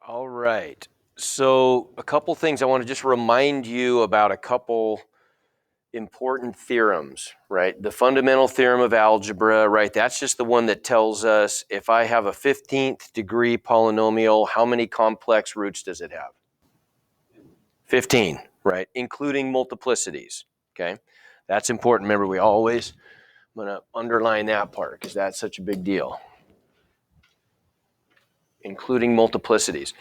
All right. So a couple things I want to just remind you about, a couple important theorems, right? The fundamental theorem of algebra, right? That's just the one that tells us if I have a 15th degree polynomial, how many complex roots does it have? 15, right? Including multiplicities, okay? That's important. Remember, I'm going to underline that part because that's such a big deal. Including multiplicities.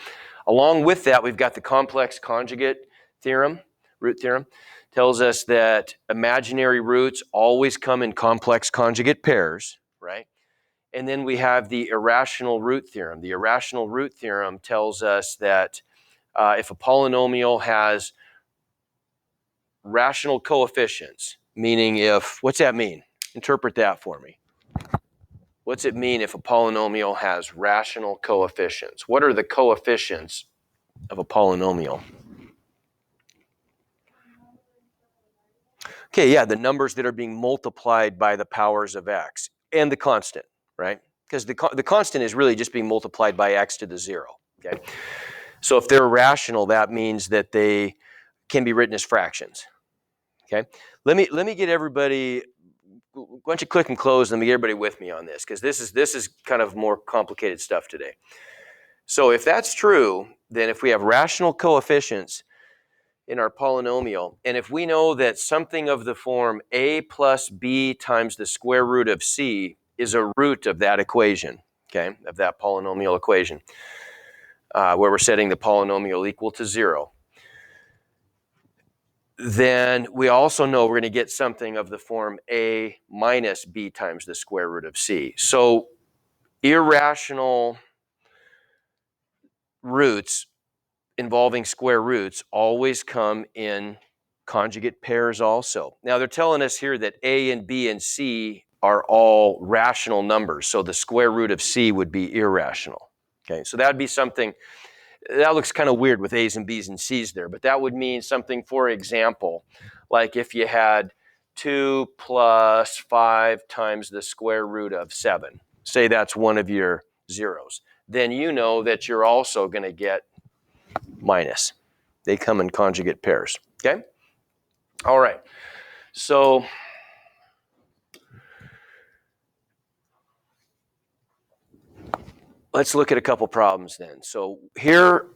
Along with that, we've got the complex conjugate theorem, root theorem, tells us that imaginary roots always come in complex conjugate pairs, right? And then we have the irrational root theorem. The irrational root theorem tells us that if a polynomial has rational coefficients, meaning what's that mean? Interpret that for me. What's it mean if a polynomial has rational coefficients? What are the coefficients of a polynomial? Okay, yeah, the numbers that are being multiplied by the powers of x and the constant, right? Because the constant is really just being multiplied by x to the 0, okay? So if they're rational, that means that they can be written as fractions, okay? Let me get everybody, why don't you click and close, let me get everybody with me on this, because this is kind of more complicated stuff today. So if that's true, then if we have rational coefficients in our polynomial, and if we know that something of the form a plus b times the square root of c is a root of that equation, okay, of that polynomial equation, where we're setting the polynomial equal to 0, then we also know we're going to get something of the form a minus b times the square root of c. So irrational roots involving square roots always come in conjugate pairs also. Now they're telling us here that a and b and c are all rational numbers, so the square root of c would be irrational. Okay, so that would be something, that looks kind of weird with a's and b's and c's there, but that would mean something, for example, like if you had 2 plus 5 times the square root of 7, say that's one of your zeros, then you know that you're also going to get minus. They come in conjugate pairs, okay? All right, so let's look at a couple problems then. So here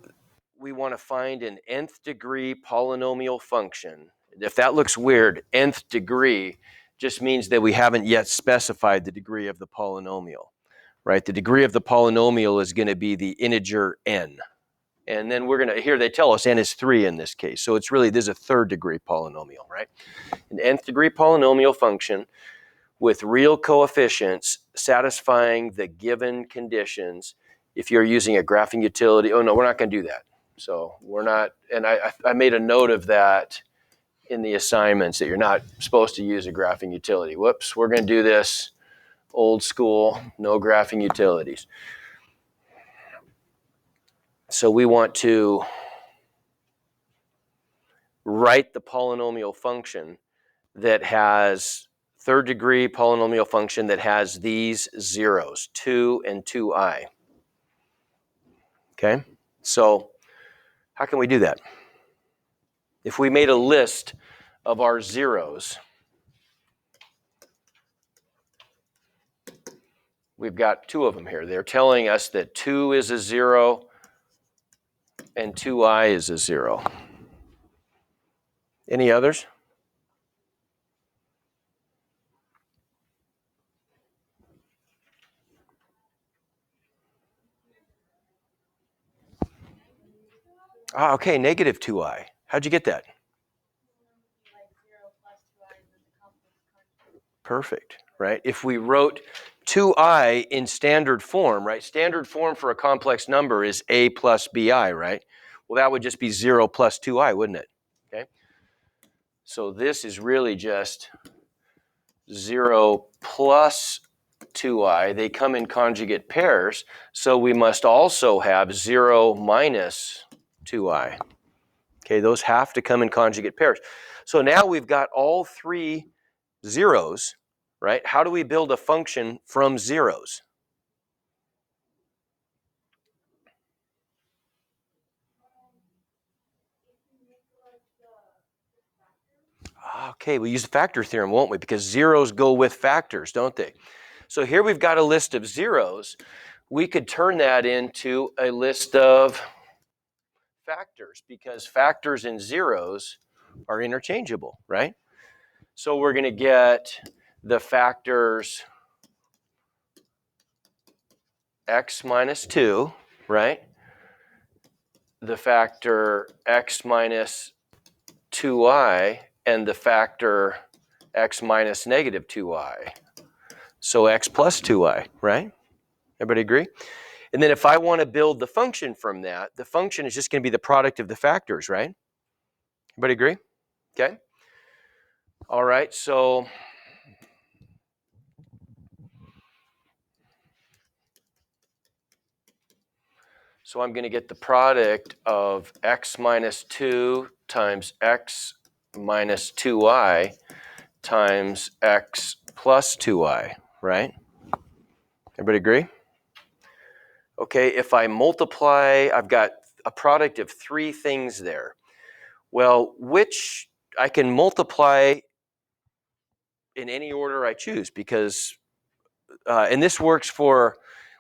we want to find an nth degree polynomial function. If that looks weird, nth degree just means that we haven't yet specified the degree of the polynomial, right? The degree of the polynomial is going to be the integer n. And then we're going to, here they tell us n is 3 in this case. So it's really, this is a third degree polynomial, right? An nth degree polynomial function with real coefficients satisfying the given conditions. If you're using a graphing utility, oh no, we're not going to do that. So we're not, and I made a note of that in the assignments that you're not supposed to use a graphing utility. Whoops, we're going to do this old school, no graphing utilities. So we want to write the polynomial function that has third degree polynomial function that has these zeros, 2 and 2i. Okay, so how can we do that? If we made a list of our zeros, we've got 2 of them here. They're telling us that 2 is a 0 and 2i is a 0. Any others? Okay, negative 2i. How'd you get that? Perfect, right? If we wrote 2i in standard form, right? Standard form for a complex number is a plus bi, right? Well, that would just be 0 plus 2i, wouldn't it? Okay. So this is really just 0 plus 2i. They come in conjugate pairs, so we must also have 0 minus 2i. Okay, those have to come in conjugate pairs. So now we've got all 3 zeros, right? How do we build a function from zeros? Okay, we'll use the factor theorem, won't we? Because zeros go with factors, don't they? So here we've got a list of zeros. We could turn that into a list of factors because factors and zeros are interchangeable, right? So we're going to get the factors x minus 2, right? The factor x minus 2i and the factor x minus negative 2i. So x plus 2i, right? Everybody agree? And then if I want to build the function from that, the function is just going to be the product of the factors, right? Everybody agree? Okay. All right, so I'm going to get the product of x minus 2 times x minus 2i times x plus 2i, right? Everybody agree? Okay, if I multiply, I've got a product of 3 things there. Well, which I can multiply in any order I choose because, and this works for,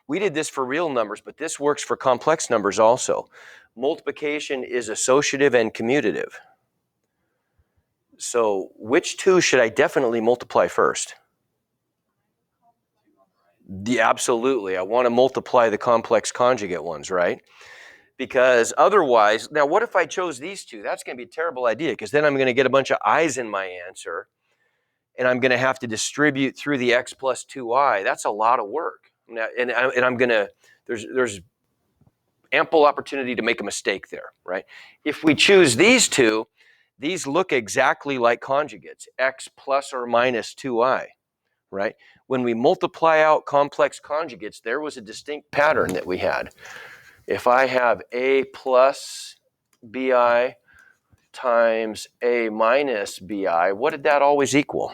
we did this for real numbers, but this works for complex numbers also. Multiplication is associative and commutative. So which 2 should I definitely multiply first? Absolutely. I want to multiply the complex conjugate ones, right? Because otherwise, now what if I chose these 2? That's going to be a terrible idea because then I'm going to get a bunch of i's in my answer and I'm going to have to distribute through the x plus 2i. That's a lot of work. And I'm going to, there's ample opportunity to make a mistake there, right? If we choose these 2, these look exactly like conjugates, x plus or minus 2i, right? When we multiply out complex conjugates, there was a distinct pattern that we had. If I have a plus bi times a minus bi, what did that always equal?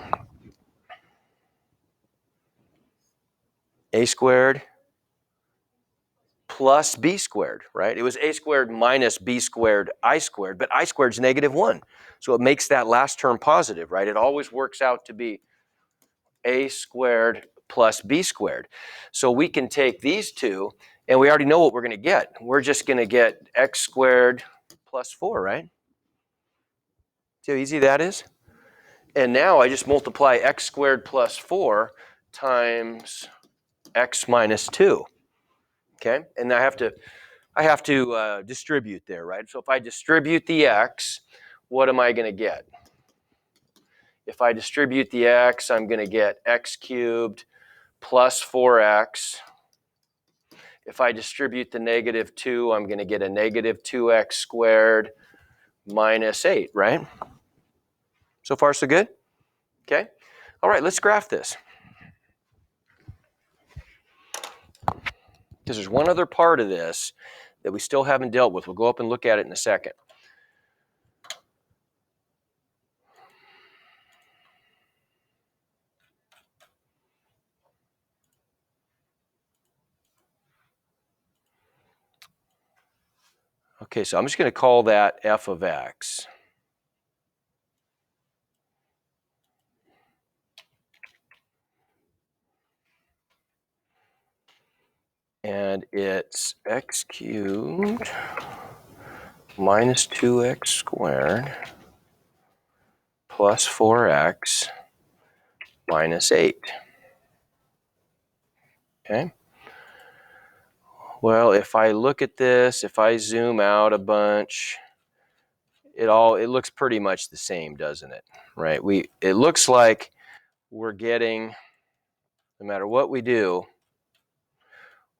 A squared plus b squared, right? It was a squared minus b squared I squared, but I squared is -1. So it makes that last term positive, right? It always works out to be a squared plus b squared. So we can take these 2, and we already know what we're going to get. We're just going to get x squared plus 4, right? See how easy that is? And now I just multiply x squared plus 4 times x minus 2, okay? And I have to distribute there, right? So if I distribute the x, what am I going to get? If I distribute the x, I'm going to get x cubed plus 4x. If I distribute the -2, I'm going to get a -2x squared minus 8, right? So far, so good? Okay. All right, let's graph this. Because there's one other part of this that we still haven't dealt with. We'll go up and look at it in a second. Okay, so I'm just going to call that f of x. And it's x cubed minus 2x squared plus 4x minus 8. Okay. Well, if I look at this, if I zoom out a bunch, it looks pretty much the same, doesn't it? Right? It looks like we're getting, no matter what we do,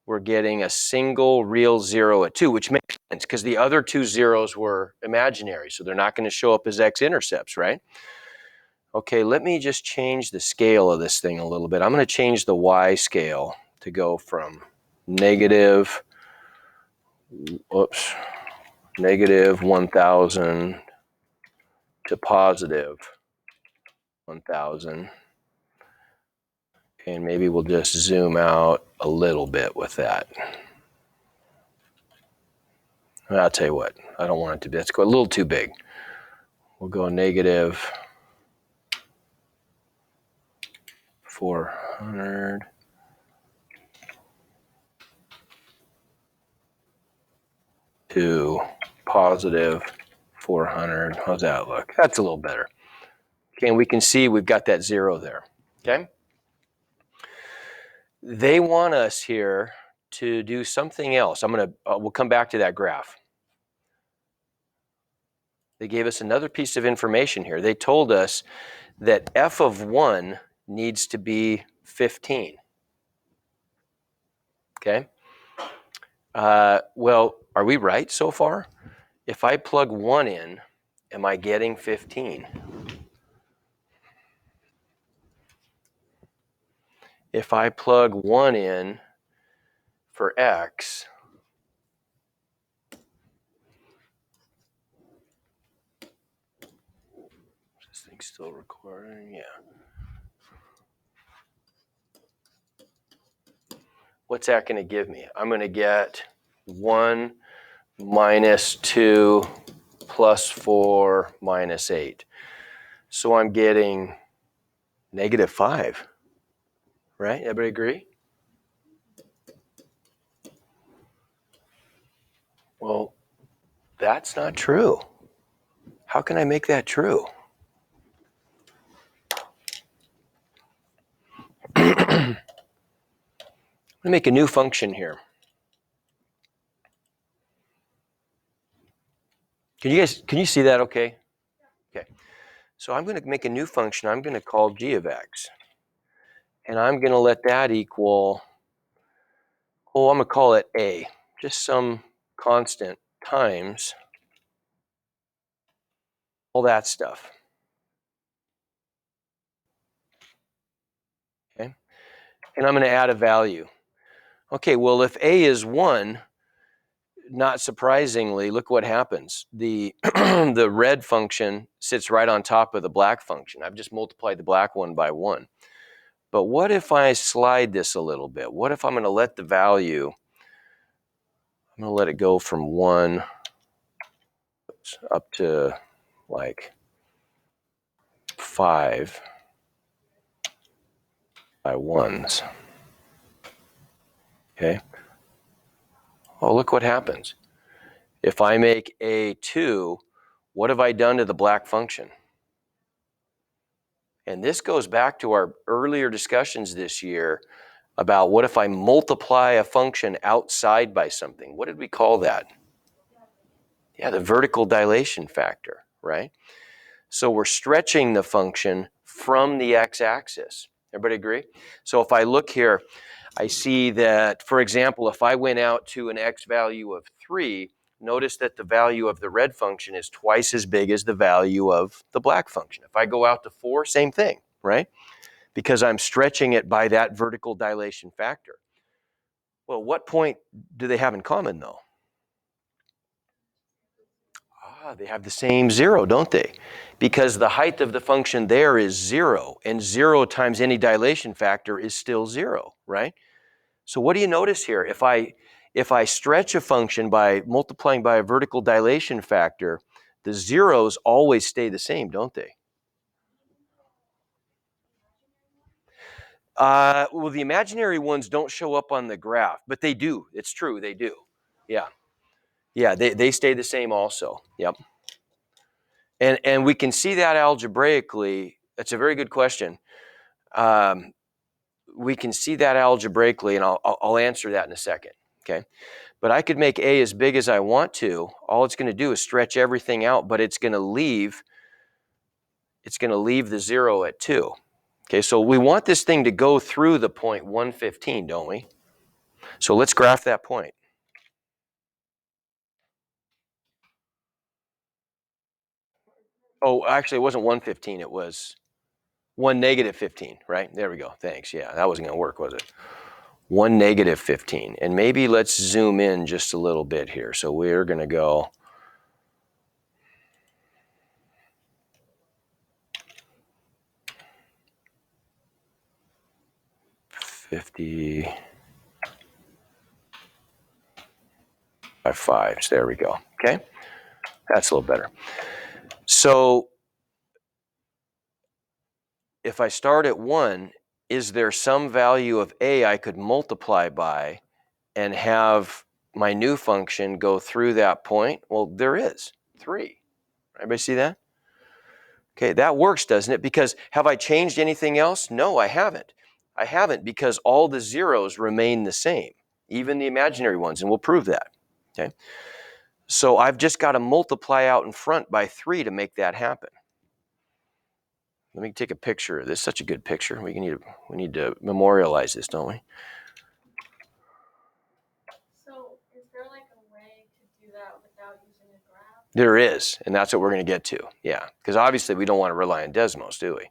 we're getting a single real 0 at 2, which makes sense because the other 2 zeros were imaginary, so they're not going to show up as x-intercepts, right? Okay, let me just change the scale of this thing a little bit. I'm going to change the y scale to go from negative 1,000 to positive 1,000. And maybe we'll just zoom out a little bit with that. I'll tell you what, I don't want it to be, that's a little too big. We'll go negative 400 to positive 400. How's that look? That's a little better. Okay, and we can see we've got that 0 there. Okay? They want us here to do something else. We'll come back to that graph. They gave us another piece of information here. They told us that f of 1 needs to be 15. Okay? Well, are we right so far? If I plug 1 in, am I getting 15? If I plug 1 in for x, this thing's still recording, yeah. What's that going to give me? I'm going to get 1 minus 2 plus 4 minus 8. So I'm getting negative 5, right? Everybody agree? Well, that's not true. How can I make that true? I'm going to make a new function here. Can you see that okay? Okay. So I'm going to make a new function I'm going to call g of x. And I'm going to let that equal, I'm going to call it a, just some constant times all that stuff. Okay. And I'm going to add a value. Okay, well, if a is 1, not surprisingly, look what happens. The, the red function sits right on top of the black function. I've just multiplied the black one by 1. But what if I slide this a little bit? What if I'm going to let the value, I'm going to let it go from 1 up to like 5 by 1s. Okay. Oh, look what happens. If I make a 2, what have I done to the black function? And this goes back to our earlier discussions this year about what if I multiply a function outside by something? What did we call that? Yeah, the vertical dilation factor, right? So we're stretching the function from the x-axis. Everybody agree? So if I look here, I see that, for example, if I went out to an x value of 3, notice that the value of the red function is twice as big as the value of the black function. If I go out to 4, same thing, right? Because I'm stretching it by that vertical dilation factor. Well, what point do they have in common, though? They have the same 0, don't they? Because the height of the function there is 0, and 0 times any dilation factor is still 0, right? So what do you notice here? If I stretch a function by multiplying by a vertical dilation factor, the zeros always stay the same, don't they? Well, the imaginary ones don't show up on the graph, but they do. It's true, they do. Yeah. Yeah, they stay the same also. Yep. And we can see that algebraically. That's a very good question. We can see that algebraically, and I'll answer that in a second. Okay. But I could make a as big as I want to. All it's going to do is stretch everything out, but it's going to leave the 0 at 2. Okay, so we want this thing to go through the point 115, don't we? So let's graph that point. Oh, actually, it wasn't 115. It was 1 negative 15, right? There we go. Thanks. Yeah, that wasn't going to work, was it? 1 negative 15. And maybe let's zoom in just a little bit here. So we're going to go 50 by 5s. There we go. Okay, that's a little better. So if I start at 1, is there some value of a I could multiply by and have my new function go through that point? Well, there is 3. Everybody see that? Okay, that works, doesn't it? Because have I changed anything else? No, I haven't. I haven't, because all the zeros remain the same, even the imaginary ones, and we'll prove that. Okay, so I've just got to multiply out in front by 3 to make that happen. Let me take a picture. This is such a good picture. We need to memorialize this, don't we? So is there like a way to do that without using a graph? There is, and that's what we're going to get to. Yeah, because obviously we don't want to rely on Desmos, do we?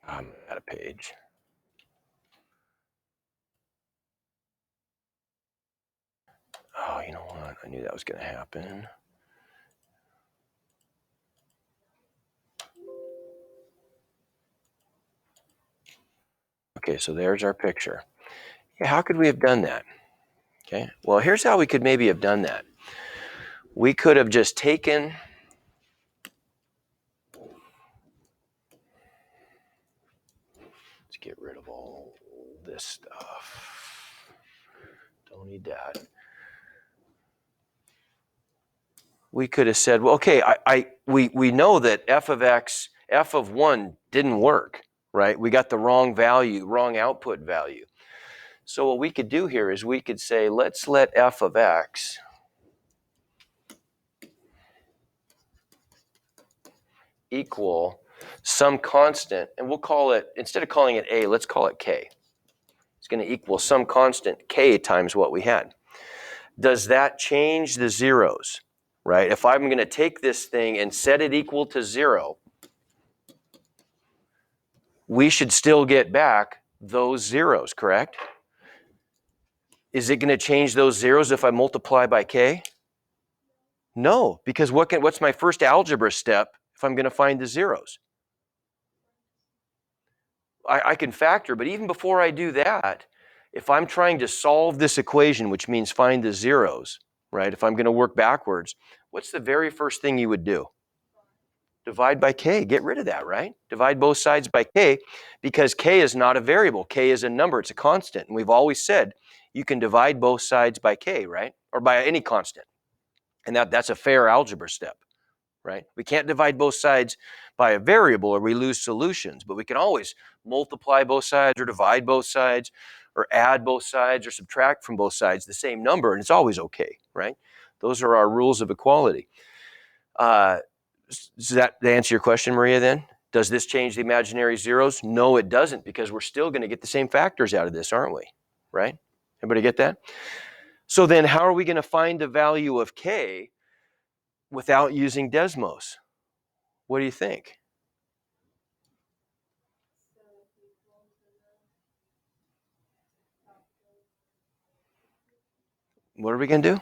I'm at a page. Oh, you know what? I knew that was going to happen. Okay, so there's our picture. Yeah, how could we have done that? Okay, well, here's how we could maybe have done that. We could have just taken, let's get rid of all this stuff. Don't need that. We could have said, well, okay, we know that f of x, f of 1 didn't work, right? We got the wrong value, wrong output value. So what we could do here is we could say, let's let f of x equal some constant, and we'll call it, instead of calling it a, let's call it k. It's going to equal some constant k times what we had. Does that change the zeros, right? If I'm going to take this thing and set it equal to 0, we should still get back those zeros, correct? Is it going to change those zeros if I multiply by k? No, because what's my first algebra step if I'm going to find the zeros? I can factor, but even before I do that, if I'm trying to solve this equation, which means find the zeros, right? If I'm going to work backwards, what's the very first thing you would do? Divide by k. Get rid of that, right? Divide both sides by k, because k is not a variable. K is a number. It's a constant. And we've always said you can divide both sides by k, right? Or by any constant. And that's a fair algebra step, right? We can't divide both sides by a variable or we lose solutions, but we can always multiply both sides or divide both sides or add both sides or subtract from both sides the same number, and it's always okay, right? Those are our rules of equality. Does that answer your question, Maria, then? Does this change the imaginary zeros? No, it doesn't, because we're still going to get the same factors out of this, aren't we? Right? Everybody get that? So then how are we going to find the value of k without using Desmos? What do you think? What are we going to do?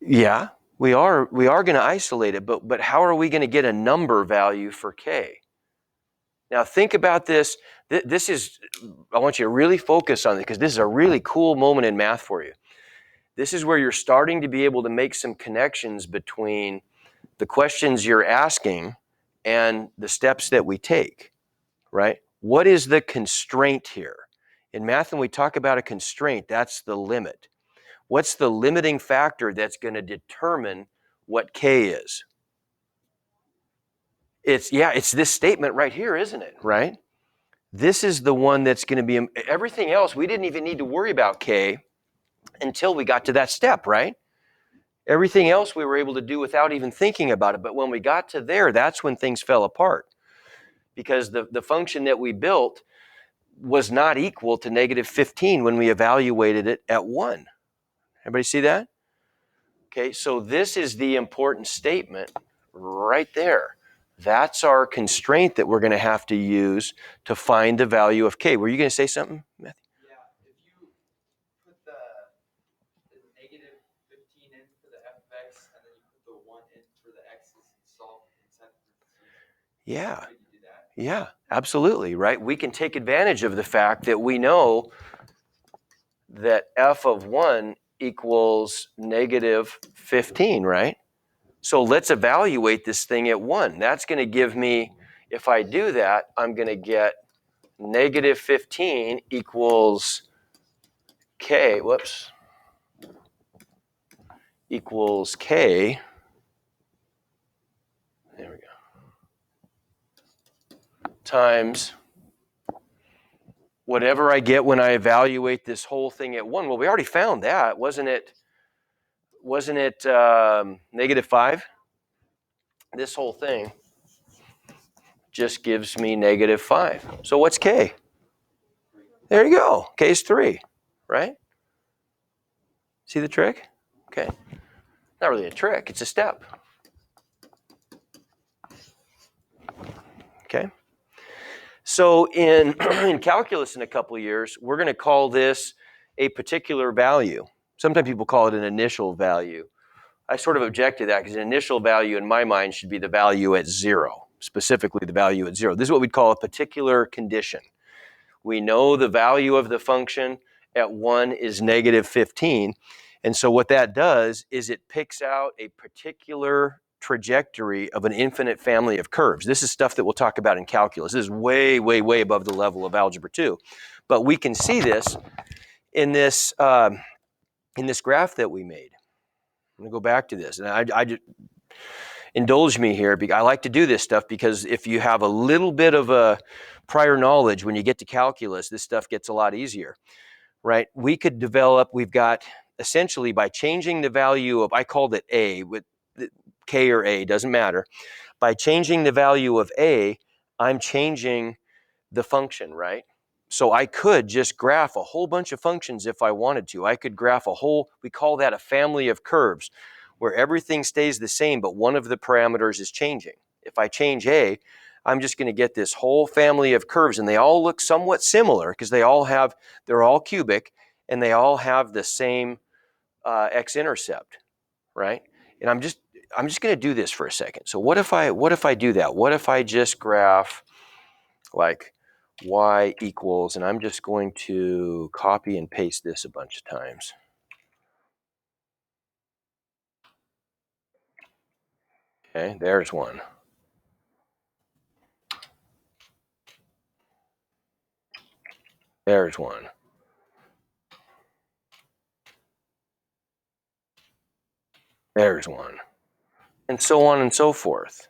Yeah, we are going to isolate it, but how are we going to get a number value for k? Now think about this. This is, I want you to really focus on it, because this is a really cool moment in math for you. This is where you're starting to be able to make some connections between the questions you're asking and the steps that we take, right? What is the constraint here? In math, when we talk about a constraint, that's the limit. What's the limiting factor that's going to determine what k is? It's this statement right here, isn't it? Right? This is the one that's going to be, everything else, we didn't even need to worry about k until we got to that step, right? Everything else we were able to do without even thinking about it. But when we got to there, that's when things fell apart, because the function that we built was not equal to negative 15 when we evaluated it at 1. Everybody see that? Okay, so this is the important statement right there. That's our constraint that we're going to have to use to find the value of k. Were you going to say something, Matthew? Yeah, if you put the negative 15 in for the f of x, and then you put the 1 in for the x's and solve in parentheses. Yeah. How did you do that? Yeah, absolutely, right? We can take advantage of the fact that we know that f of 1 equals negative 15, right? So let's evaluate this thing at 1. That's going to give me, if I do that, I'm going to get negative 15 equals k, whoops, equals k, there we go, times whatever I get when I evaluate this whole thing at 1. Well, we already found that, wasn't it? Wasn't it negative 5? This whole thing just gives me negative 5. So what's k? There you go. K is 3, right? See the trick? Okay. Not really a trick, it's a step. Okay. So in, in calculus in a couple of years, we're going to call this a particular value. Sometimes people call it an initial value. I sort of object to that because an initial value in my mind should be the value at 0, specifically the value at 0. This is what we'd call a particular condition. We know the value of the function at 1 is negative 15. And so what that does is it picks out a particular trajectory of an infinite family of curves. This is stuff that we'll talk about in calculus. This is way, way, way above the level of algebra 2. But we can see this in this graph that we made. I'm going to go back to this. And I just indulge me here. I like to do this stuff because if you have a little bit of a prior knowledge, when you get to calculus, this stuff gets a lot easier, right? We could develop, we've got essentially by changing the value of, I called it A, with K or A, doesn't matter. By changing the value of A, I'm changing the function, right? So I could just graph a whole bunch of functions if I wanted to. I could graph a whole, we call that a family of curves, where everything stays the same, but one of the parameters is changing. If I change A, I'm just going to get this whole family of curves, and they all look somewhat similar because they're all cubic, and they all have the same x-intercept, right? And I'm just going to do this for a second. So what if I do that? What if I just graph like y equals, and I'm just going to copy and paste this a bunch of times. Okay, there's one. There's one. There's one. And so on and so forth.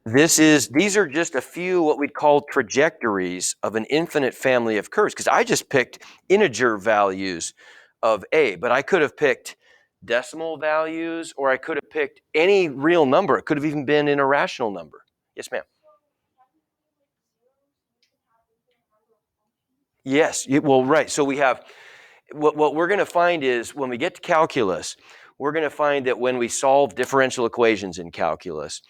These are just a few what we'd call trajectories of an infinite family of curves, because I just picked integer values of A, but I could have picked decimal values, or I could have picked any real number. It could have even been an irrational number. Yes, ma'am. Yes, well, right. So we have, what we're going to find is when we get to calculus, we're going to find that when we solve differential equations in calculus,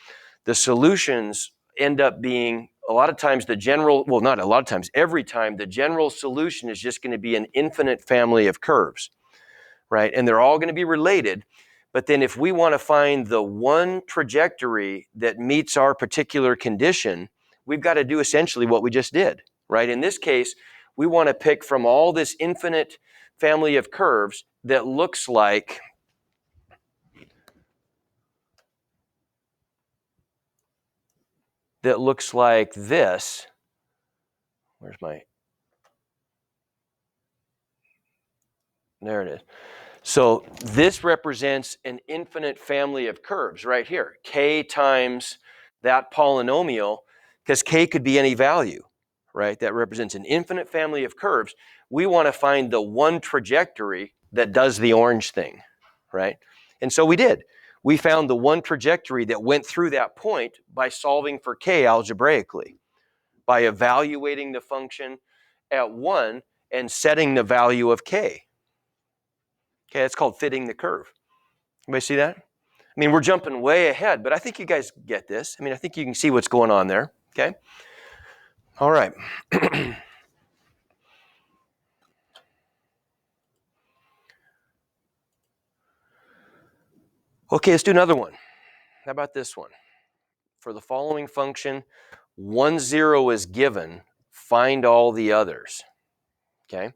the solutions end up being a lot of times not a lot of times, every time the general solution is just going to be an infinite family of curves, right? And they're all going to be related. But then if we want to find the one trajectory that meets our particular condition, we've got to do essentially what we just did, right? In this case, we want to pick from all this infinite family of curves that looks like this. There it is. So this represents an infinite family of curves right here. K times that polynomial, because K could be any value, right? That represents an infinite family of curves. We want to find the one trajectory that does the orange thing, right? And so we did. We found the one trajectory that went through that point by solving for K algebraically, by evaluating the function at 1 and setting the value of K. Okay, that's called fitting the curve. Anybody see that? I mean, we're jumping way ahead, but I think you guys get this. I mean, I think you can see what's going on there. Okay? All right. Okay, let's do another one. How about this one? for the following function, 1, 0 is given, find all the others, okay?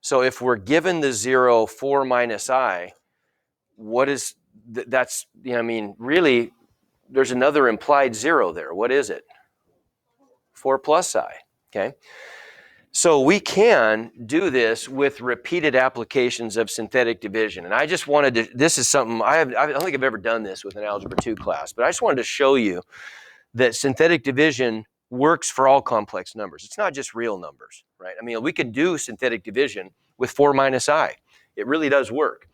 So if we're given the 0, 4 minus I, what is, that's, I mean, really, there's another implied 0 there. What is it? 4 plus I, okay? So we can do this with repeated applications of synthetic division. And I just wanted to, this is something, I don't think I've ever done this with an Algebra 2 class, but I just wanted to show you that synthetic division works for all complex numbers. It's not just real numbers, right? I mean, we could do synthetic division with 4 minus I. It really does work.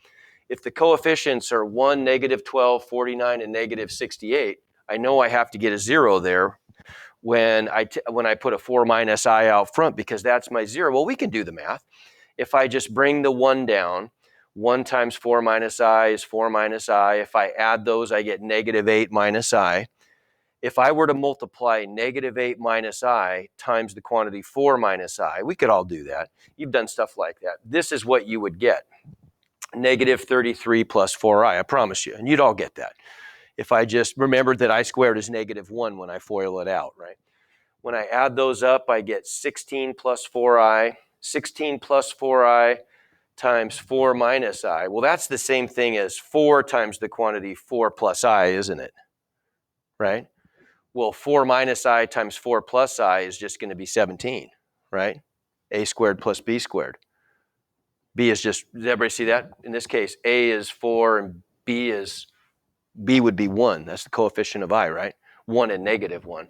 If the coefficients are 1, negative 12, 49, and negative 68, I know I have to get a 0 there when I put a 4 minus I out front because that's my 0. Well, we can do the math. If I just bring the 1 down, 1 times 4 minus I is 4 minus I. If I add those, I get negative 8 minus I. If I were to multiply negative 8 minus I times the quantity 4 minus I, we could all do that. You've done stuff like that. This is what you would get. Negative 33 plus 4I, I promise you. And you'd all get that. If I just remembered that I squared is negative 1 when I FOIL it out, right? When I add those up, I get 16 plus 4I. 16 plus 4I times 4 minus I. Well, that's the same thing as 4 times the quantity 4 plus I, isn't it? Right? Well, 4 minus I times 4 plus I is just going to be 17, right? A squared plus B squared. B is just, does everybody see that? In this case, A is 4 and B would be 1. That's the coefficient of I, right? 1 and negative 1.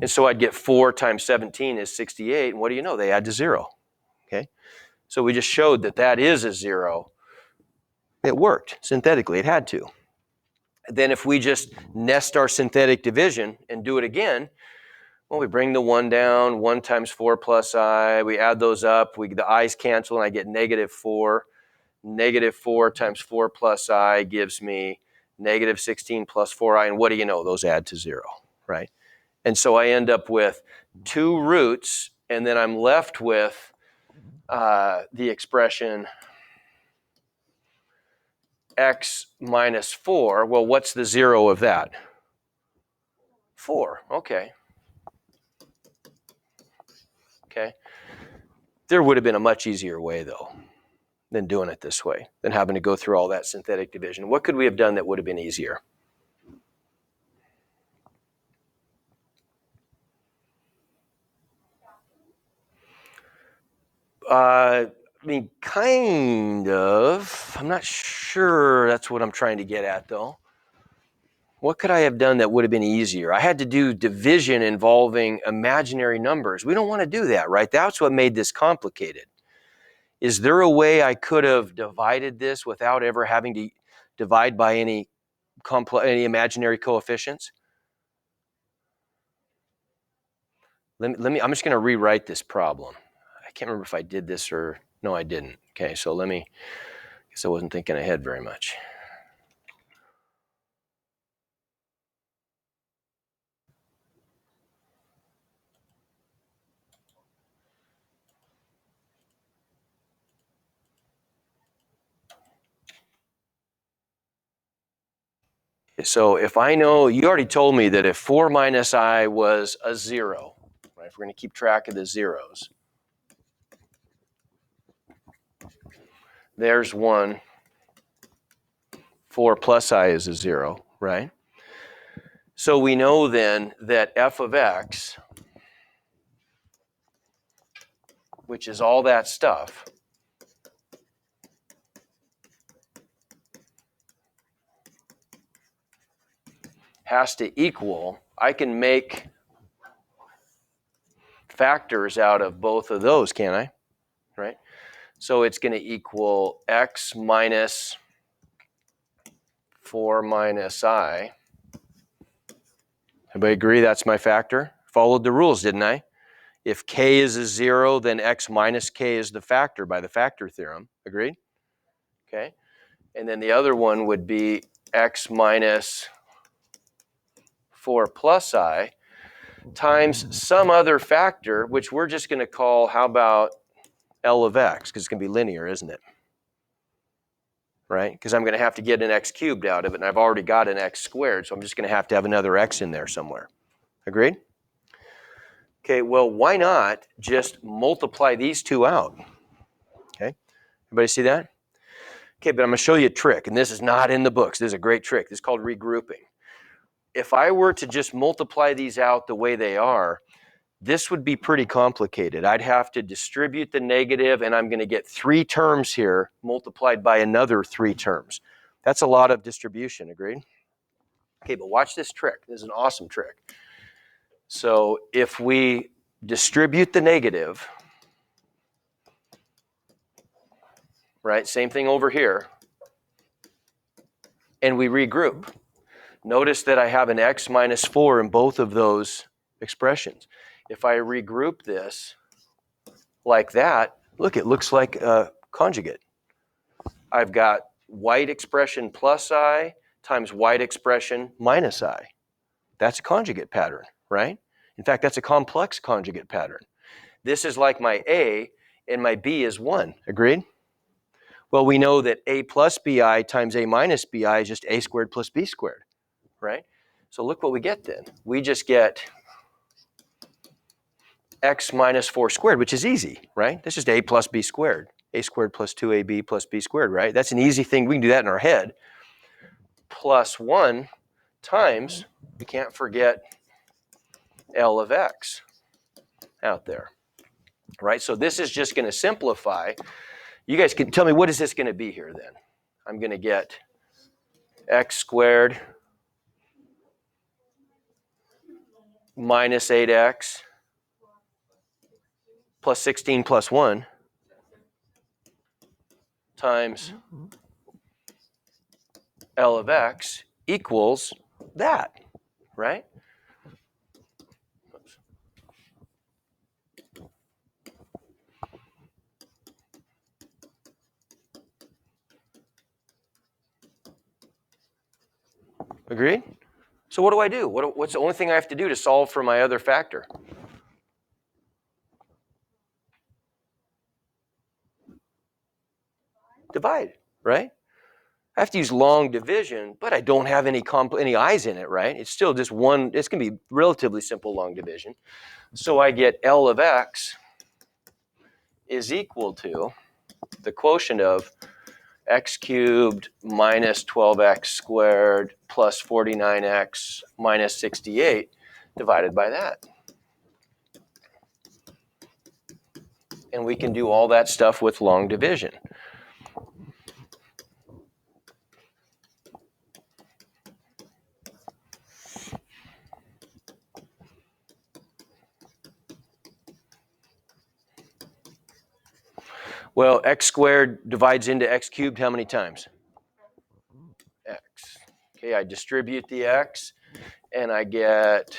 And so I'd get 4 times 17 is 68. And what do you know? They add to 0. Okay? So we just showed that that is a 0. It worked synthetically. It had to. Then if we just nest our synthetic division and do it again, well, we bring the 1 down, 1 times 4 plus I. We add those up. The i's cancel, and I get negative 4. Negative 4 times 4 plus I gives me negative 16 plus 4I. And what do you know? Those add to 0, right? And so I end up with 2 roots, and then I'm left with the expression x minus 4. Well, what's the 0 of that? 4. Okay. Okay. There would have been a much easier way, though, than doing it this way, than having to go through all that synthetic division. What could we have done that would have been easier? I mean, kind of. I'm not sure that's what I'm trying to get at, though. What could I have done that would have been easier? I had to do division involving imaginary numbers. We don't want to do that, right? That's what made this complicated. Is there a way I could have divided this without ever having to divide by any imaginary coefficients? Let me. I'm just going to rewrite this problem. I can't remember if I did this or no, I didn't. Okay, so let me. I guess I wasn't thinking ahead very much. So if I know, you already told me that if 4 minus I was a 0, right? If we're going to keep track of the zeros, there's 1. 4 plus I is a 0, right? So we know then that f of x, which is all that stuff, has to equal, I can make factors out of both of those, can't I? Right? So it's going to equal x minus 4 minus I. Everybody agree that's my factor? Followed the rules, didn't I? If k is a 0, then x minus k is the factor by the factor theorem. Agreed? Okay. And then the other one would be x minus 4 plus I times some other factor, which we're just going to call, how about L of x? Because it's going to be linear, isn't it? right? Because I'm going to have to get an x cubed out of it, and I've already got an x squared, so I'm just going to have another x in there somewhere. Agreed? Okay, well, why not just multiply these two out? Okay, everybody see that? Okay, but I'm going to show you a trick, and this is not in the books. This is a great trick. This is called regrouping. If I were to just multiply these out the way they are, this would be pretty complicated. I'd have to distribute the negative, and I'm going to get 3 terms here multiplied by another 3 terms. That's a lot of distribution, agreed? Okay, but watch this trick. This is an awesome trick. So if we distribute the negative, right, same thing over here, and we regroup, notice that I have an x minus 4 in both of those expressions. If I regroup this like that, look, it looks like a conjugate. I've got white expression plus I times white expression minus I. That's a conjugate pattern, right? In fact, that's a complex conjugate pattern. This is like my A, and my B is 1. Agreed? Well, we know that A plus BI times A minus BI is just A squared plus B squared, right? So look what we get then. We just get x minus 4 squared, which is easy, right? That's just A plus B squared. A squared plus 2AB plus B squared, right? That's an easy thing. We can do that in our head. Plus 1 times, we can't forget L of x out there, right? So this is just going to simplify. You guys can tell me, what is this going to be here then? I'm going to get x squared minus 8x plus 16 plus 1 times L of x equals that, right? Oops. Agreed? So what do I do? What's the only thing I have to do to solve for my other factor? Divide, right? I have to use long division, but I don't have any i's in it, right? It's still just one. It's going to be relatively simple long division. So I get L of x is equal to the quotient of x cubed minus 12x squared plus 49x minus 68 divided by that. And we can do all that stuff with long division. Well, x squared divides into x cubed how many times? X. Okay, I distribute the x, and I get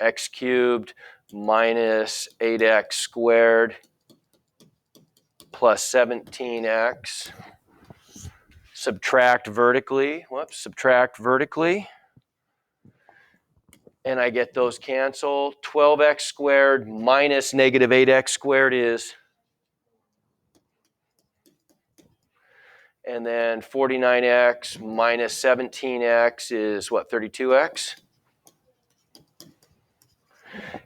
x cubed minus 8x squared plus 17x. Subtract vertically. Subtract vertically. And I get those cancel. 12x squared minus negative 8x squared is, and then 49x minus 17x is what, 32x?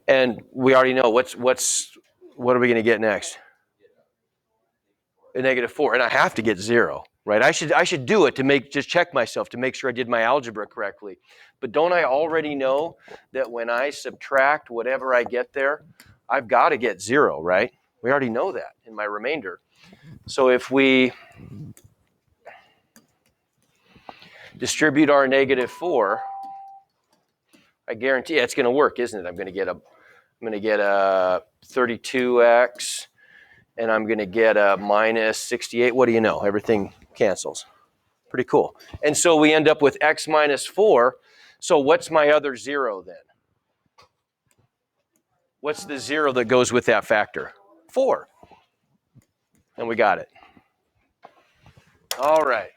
And we already know what are we going to get next? A negative 4, and I have to get 0, right? I should do it to just check myself to make sure I did my algebra correctly. But don't I already know that when I subtract whatever I get there, I've got to get 0, right? We already know that in my remainder. So if we distribute our negative 4, I guarantee it's going to work, isn't it? I'm going to get a 32x, and I'm going to get a minus 68. What do you know? Everything cancels. Pretty cool. And so we end up with x minus 4. So what's my other 0 then? What's the 0 that goes with that factor? 4. And we got it. All right.